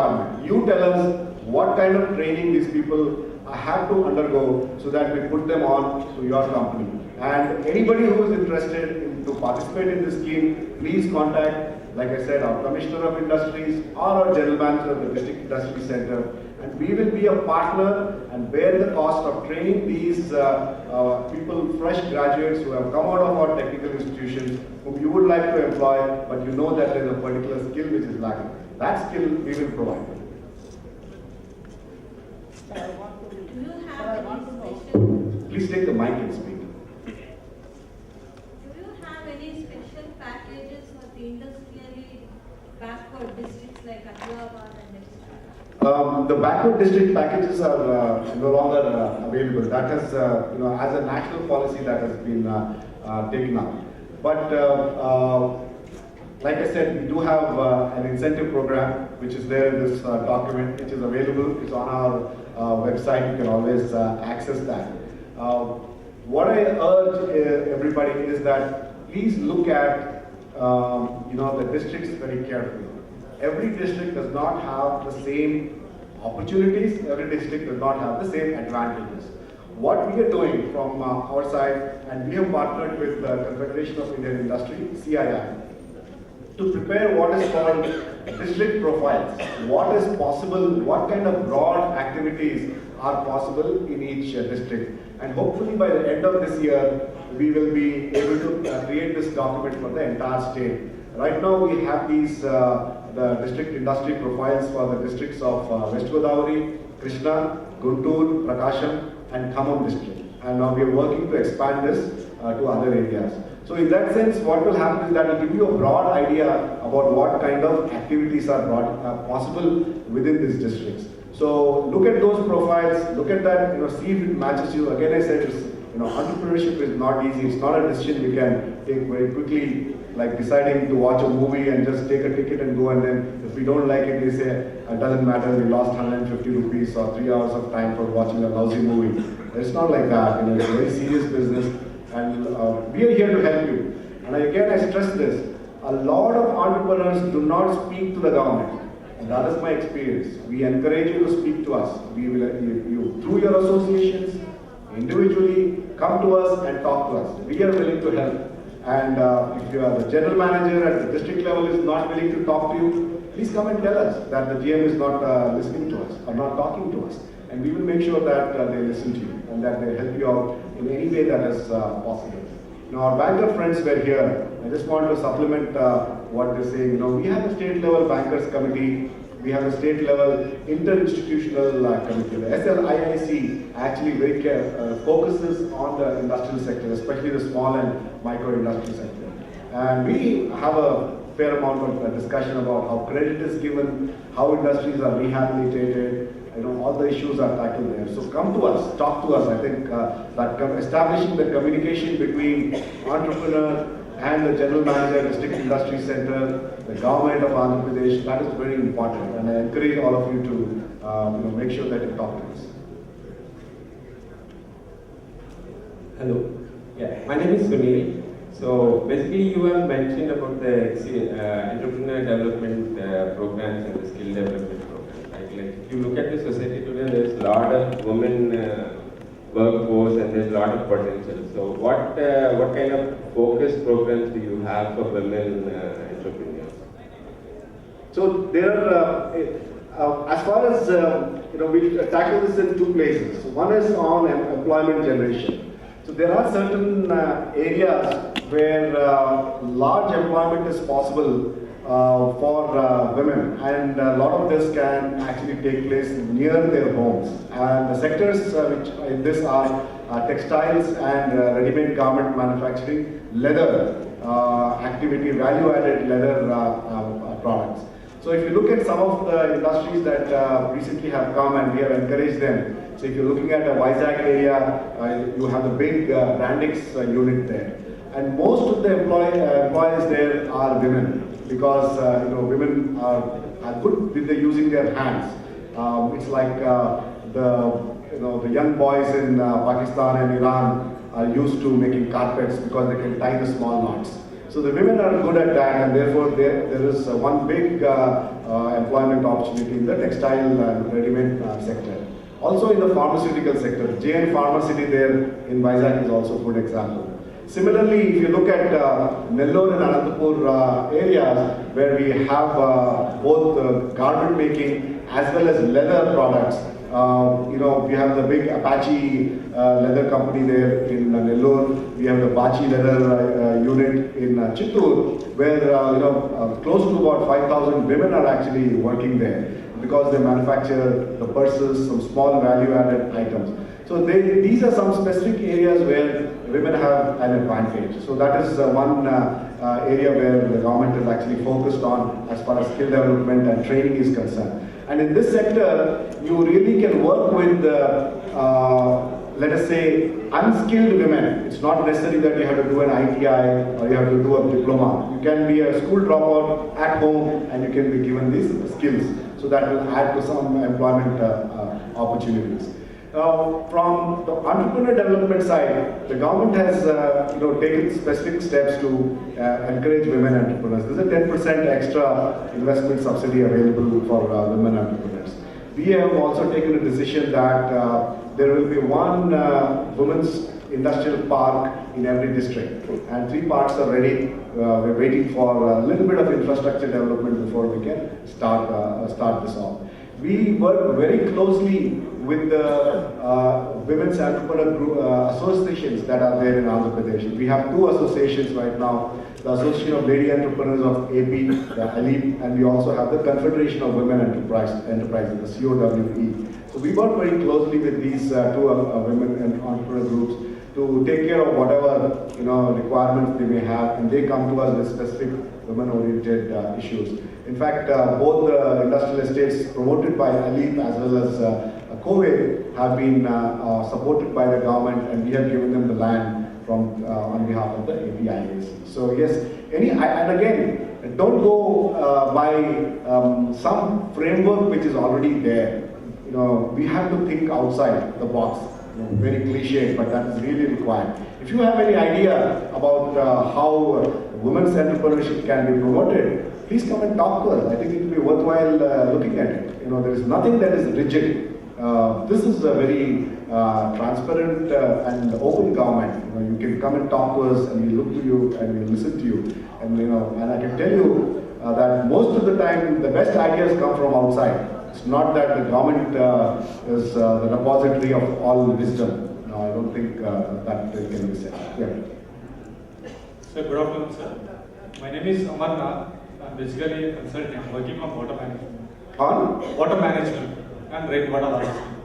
requirement. You tell us what kind of training these people have to undergo so that we put them on to your company. And anybody who is interested to participate in this scheme, please contact, like I said, our Commissioner of Industries or our General Manager of the District Industry Center, and we will be a partner and bear the cost of training these people, fresh graduates who have come out of our technical institutions, whom you would like to employ, but you know that there is a particular skill which is lacking. That skill we will provide. Do you have any special? Please take the mic and speak. Do you have any special packages for the industrially backward districts like Adilabad and etc.? The backward district packages are no longer available. That has, as a national policy, that has been taken up. But like I said, we do have an incentive program which is there in this document, which is available. It's on our website. You can always access that. What I urge everybody is that please look at the districts very carefully. Every district does not have the same opportunities. Every district does not have the same advantages. What we are doing from our side, and we have partnered with the Confederation of Indian Industry, CII, to prepare what is called district profiles. What is possible, what kind of broad activities are possible in each district. And hopefully by the end of this year, we will be able to create this document for the entire state. Right now we have these the district industry profiles for the districts of West Godavari, Krishna, Guntur, Prakasham and Khammam district. And now we are working to expand this to other areas. So in that sense, what will happen is that it will give you a broad idea about what kind of activities are possible within these districts. So look at those profiles, look at that, see if it matches you. Again, I said, entrepreneurship is not easy. It's not a decision you can take very quickly, like deciding to watch a movie and just take a ticket and go, and then if we don't like it, we say, it doesn't matter, we lost 150 rupees or 3 hours of time for watching a lousy movie. It's not like that. It's a very serious business, and we are here to help you. And again, I stress this, a lot of entrepreneurs do not speak to the government. And that is my experience. We encourage you to speak to us. We will, you through your associations, individually, come to us and talk to us. We are willing to help. And if you are the general manager at the district level is not willing to talk to you, please come and tell us that the GM is not listening to us or not talking to us. And we will make sure that they listen to you and that they help you out in any way that is possible. Now, our banker friends were here. I just want to supplement what they're saying. We have a state level bankers committee. We have a state level interinstitutional committee. The SLIIC actually very focuses on the industrial sector, especially the small and micro industry sector. And we have a fair amount of discussion about how credit is given, how industries are rehabilitated, all the issues are tackled there. So come to us, talk to us. I think that establishing the communication between entrepreneur and the general manager, district industry center, the government of Andhra Pradesh, that is very important. And I encourage all of you to make sure that you talk to us. Hello. Yeah, my name is Sunil. So basically you have mentioned about the entrepreneur development programs and the skill development programs. Right? Like if you look at the society today, there's a lot of women workforce and there's a lot of potential. So what kind of focused programs do you have for women entrepreneurs? So there are, as far as, we tackle this in two places. So one is on employment generation. So there are certain areas where large employment is possible for women, and a lot of this can actually take place near their homes. And the sectors which in this are textiles and ready-made garment manufacturing, leather activity, value-added leather products. So if you look at some of the industries that recently have come and we have encouraged them, so if you're looking at a Vizag area, you have the big Brandix unit there. And most of the employees there are women, because women are good with using their hands. It's like the young boys in Pakistan and Iran are used to making carpets because they can tie the small knots. So the women are good at that, and therefore there is one big employment opportunity in the textile and ready-made sector. Also in the pharmaceutical sector, JN Pharmacity there in Vizag is also a good example. Similarly, if you look at Nellore and Anantapur areas where we have both garment making as well as leather products, we have the big Apache leather company there in Nellore. We have the Bachi leather unit in Chittoor, where close to about 5,000 women are actually working there because they manufacture the purses, some small value-added items. So these are some specific areas where women have an advantage. So that is one area where the government is actually focused on as far as skill development and training is concerned. And in this sector, you really can work with, let us say, unskilled women. It's not necessary that you have to do an ITI or you have to do a diploma. You can be a school dropout at home and you can be given these skills. So that will add to some employment opportunities. From the entrepreneur development side, the government has taken specific steps to encourage women entrepreneurs. There's a 10% extra investment subsidy available for women entrepreneurs. We have also taken a decision that there will be one women's industrial park in every district, and 3 parks are ready. We're waiting for a little bit of infrastructure development before we can start this off. We work very closely with the women's entrepreneur group, associations that are there in Andhra Pradesh. We have 2 associations right now, the Association of Lady Entrepreneurs of AP, the ALEEP, and we also have the Confederation of Women Enterprises, the COWE. So we work very closely with these 2 women and entrepreneur groups to take care of whatever requirements they may have, and they come to us with specific women-oriented issues. In fact, both the industrial estates promoted by ALEEP as well as COVE have been supported by the government, and we have given them the land from on behalf of the APIAC. So yes, and again, don't go by some framework which is already there. We have to think outside the box. Very cliche, but that is really required. If you have any idea about how women's entrepreneurship can be promoted, please come and talk to us. I think it will be worthwhile looking at it. There is nothing that is rigid. This is a very transparent and open government. You can come and talk to us, and we look to you and we listen to you. And I can tell you that most of the time the best ideas come from outside. It's not that the government is the repository of all wisdom. No, I don't think that can be said. Yeah. Sir, good afternoon, sir. My name is Amarnath. I'm basically a consultant working on water management. On? Water management and rainwater harvesting.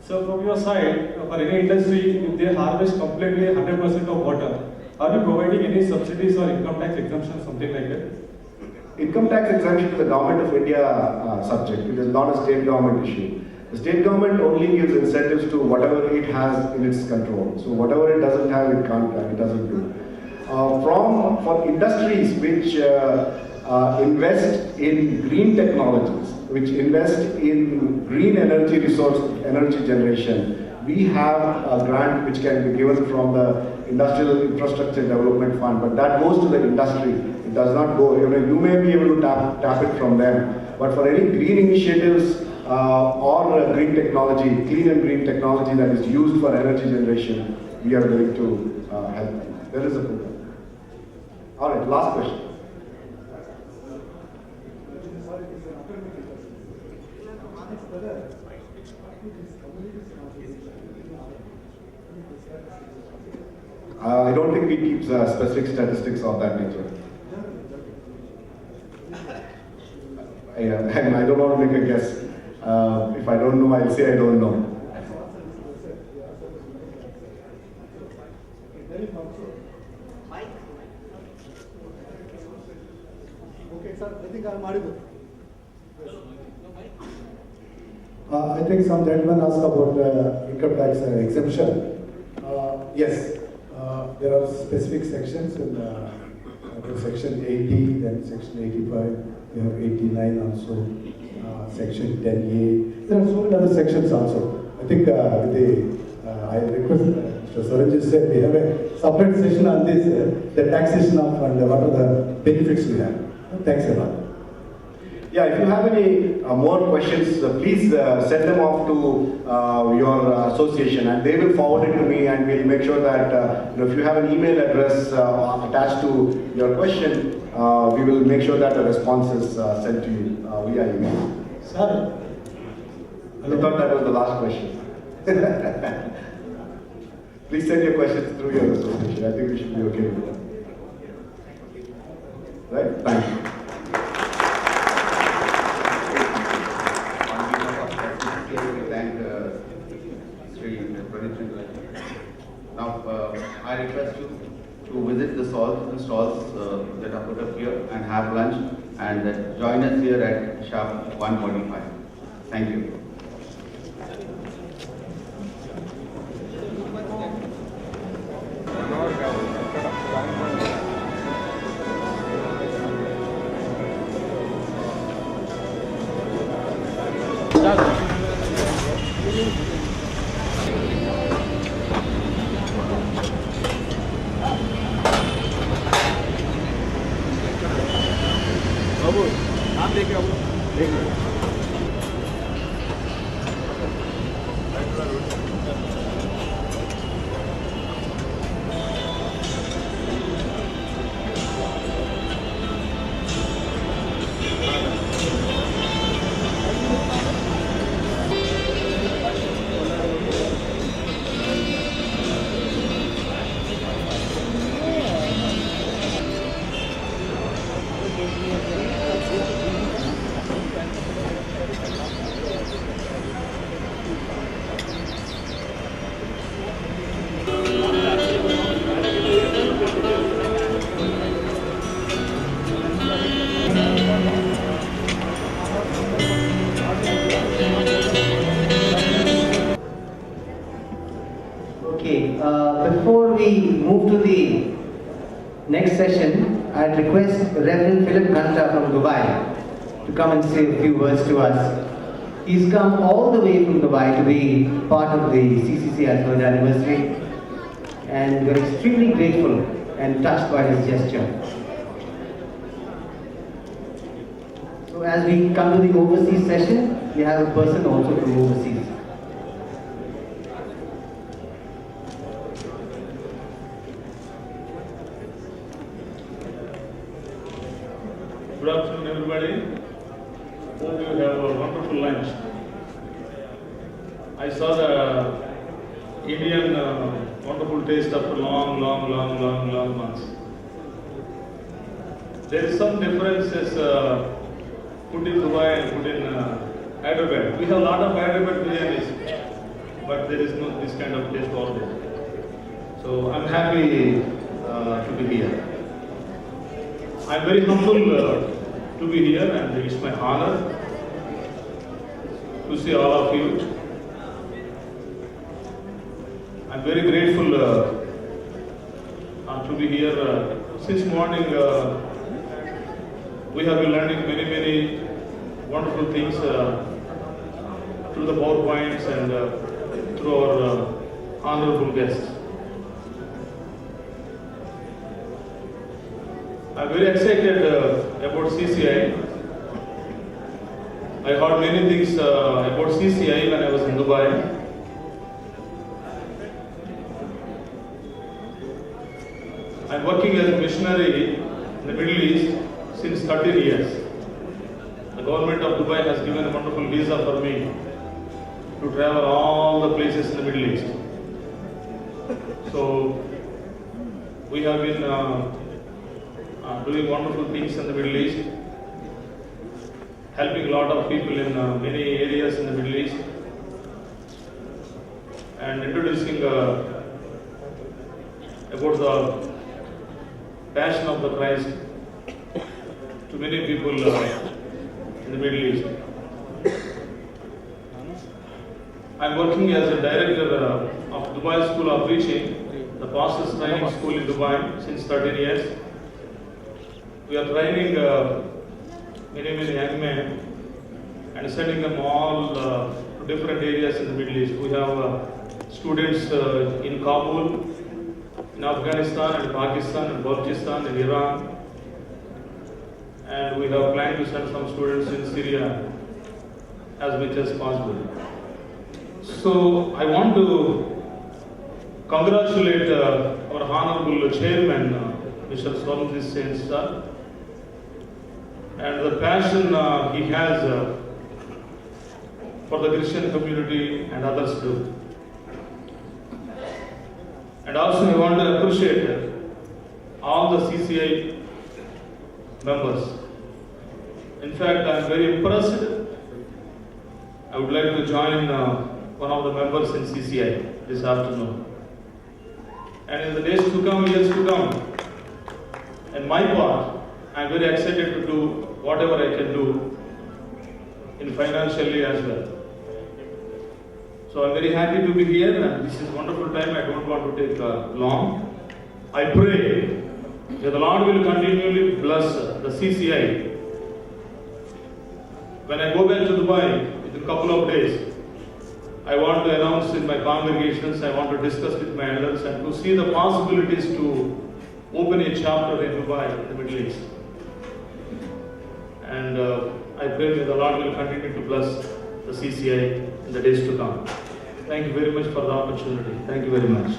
So from your side, for any industry, if they harvest completely 100% of water, are you providing any subsidies or income tax exemption, something like that? Income tax exemption is a Government of India subject. It is not a state government issue. The state government only gives incentives to whatever it has in its control. So whatever it doesn't have, it doesn't do. For industries which invest in green technologies, which invest in green energy energy generation, we have a grant which can be given from the Industrial Infrastructure Development Fund, but that goes to the industry. It does not go. You may be able to tap it from them, but for any green initiatives or green technology, clean and green technology that is used for energy generation, we are willing to help them. There is a program. All right, last question. I don't think we keep specific statistics of that nature. And I don't want to make a guess. If I don't know, I'll say I don't know. Okay, sir, I think I'm audible. I think some gentleman asked about income tax exemption. Yes, there are specific sections in section 80, then section 85, we have 89 also, section 10A. There are so many other sections also. I think I request Mr. Saranjit said we have a separate session on this, the taxation of and what are the benefits we have. Thanks a lot. Yeah, if you have any more questions, please send them off to your association, and they will forward it to me, and we'll make sure that if you have an email address attached to your question, we will make sure that a response is sent to you via email. Sir. I thought that was the last question. Please send your questions through your association. I think we should be okay with that. Right? Thank you. Now, I request you to visit the stalls that are put up here and have lunch, and join us here at sharp 1:45. Thank you. Before we move to the next session, I'd request Reverend Philip Ganta from Dubai to come and say a few words to us. He's come all the way from Dubai to be part of the CCCI 3rd anniversary, and we're extremely grateful and touched by his gesture. So as we come to the overseas session, we have a person also from overseas. Good afternoon, everybody. Hope you have a wonderful lunch. I saw the Indian wonderful taste after long months. There is some differences food in Dubai and food in Hyderabad. We have a lot of Hyderabad biryanis, but there is no this kind of taste over there. So I'm happy to be here. I'm very humble to be here, and it's my honor to see all of you. I'm very grateful to be here. Since morning, we have been learning many wonderful things through the PowerPoints and through our honorable guests. I'm very excited about CCI. I heard many things about CCI when I was in Dubai. I'm working as a missionary in the Middle East since 13 years. The government of Dubai has given a wonderful visa for me to travel all the places in the Middle East. So we have been doing wonderful things in the Middle East, helping a lot of people in many areas in the Middle East, and introducing about the passion of the Christ to many people in the Middle East. I'm working as a director of Dubai School of Preaching, the pastors training school in Dubai since 13 years. We are training many young men and sending them all to different areas in the Middle East. We have students in Kabul, in Afghanistan and Pakistan and Balochistan and Iran, and we have planned to send some students in Syria as much as possible. So I want to congratulate our Honorable Chairman, Mr. Swamiji Sen sir, and the passion he has for the Christian community and others too. And also I want to appreciate all the CCI members. In fact, I am very impressed. I would like to join one of the members in CCI this afternoon. And in the days to come, years to come, and my part, I am very excited to do whatever I can do in financially as well. So I'm very happy to be here, and this is a wonderful time. I don't want to take long. I pray that the Lord will continually bless the CCI. When I go back to Dubai in a couple of days, I want to announce in my congregations, I want to discuss with my elders and to see the possibilities to open a chapter in Dubai, in the Middle East. And I pray that the Lord will continue to bless the CCI in the days to come. Thank you very much for the opportunity. Thank you very much.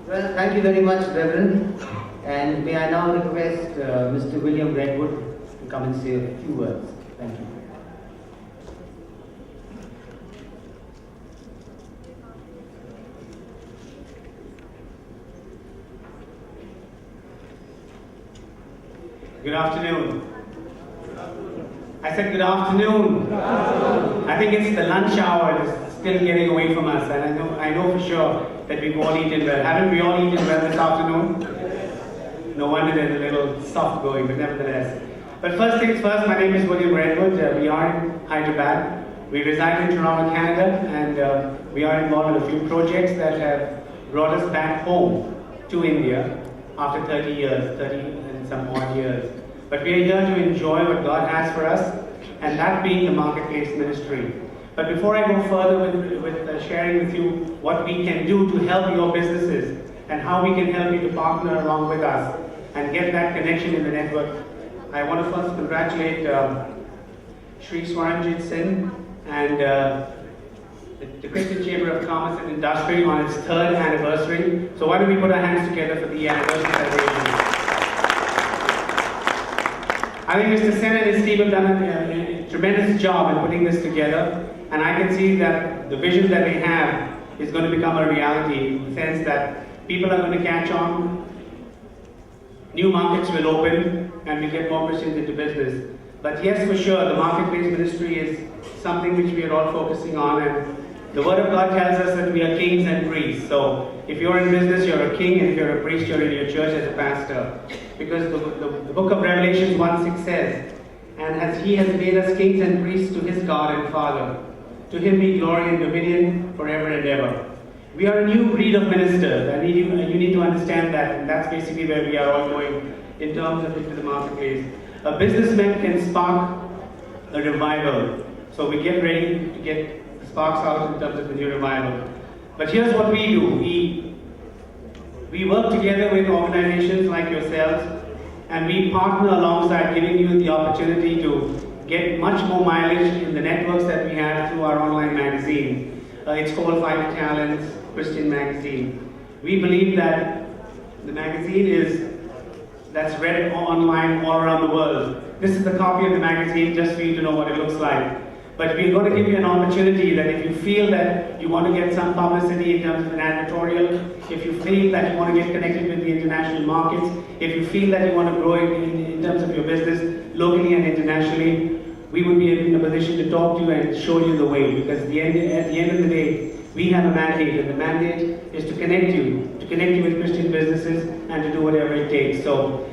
Well, thank you very much, Reverend. And may I now request Mr. William Redwood to come and say a few words. Thank you. Good afternoon. I said good afternoon. I think it's the lunch hour is still getting away from us, and I know for sure that we've all eaten well. Haven't we all eaten well this afternoon? No wonder there's a little soft going, but nevertheless. But first things first, my name is William Redwood. We are in Hyderabad. We reside in Toronto, Canada, and we are involved in a few projects that have brought us back home to India after 30 years, 30 and some odd years. But we are here to enjoy what God has for us, and that being the marketplace ministry. But before I go further with sharing with you what we can do to help your businesses and how we can help you to partner along with us and get that connection in the network, I want to first congratulate Sri Swaranjit Singh and the Christian Chamber of Commerce and Industry on its 3rd anniversary. So why don't we put our hands together for the anniversary celebration? I think Mr. Sen and his team have done a tremendous job in putting this together, and I can see that the vision that they have is going to become a reality in the sense that people are going to catch on, new markets will open, and we get more Christians into business. But yes, for sure, the marketplace ministry is something which we are all focusing on, and the Word of God tells us that we are kings and priests. So if you're in business, you're a king, and if you're a priest, you're in your church as a pastor. Because the book of Revelation 1:6 says, and as He has made us kings and priests to His God and Father, to Him be glory and dominion forever and ever. We are a new breed of ministers, and you need to understand that, and that's basically where we are all going in terms of into the marketplace. A businessman can spark a revival, so we get ready to get the sparks out in terms of the new revival. But here's what we do. We work together with organizations like yourselves, and we partner alongside, giving you the opportunity to get much more mileage in the networks that we have through our online magazine. It's called 5 Talents Christian Magazine. We believe that the magazine that's read online all around the world. This is the copy of the magazine just for you to know what it looks like. But we're going to give you an opportunity that if you feel that you want to get some publicity in terms of an editorial, if you feel that you want to get connected with the international markets, if you feel that you want to grow in terms of your business locally and internationally, we would be in a position to talk to you and show you the way. Because at the end of the day, we have a mandate, and the mandate is to connect you with Christian businesses and to do whatever it takes. So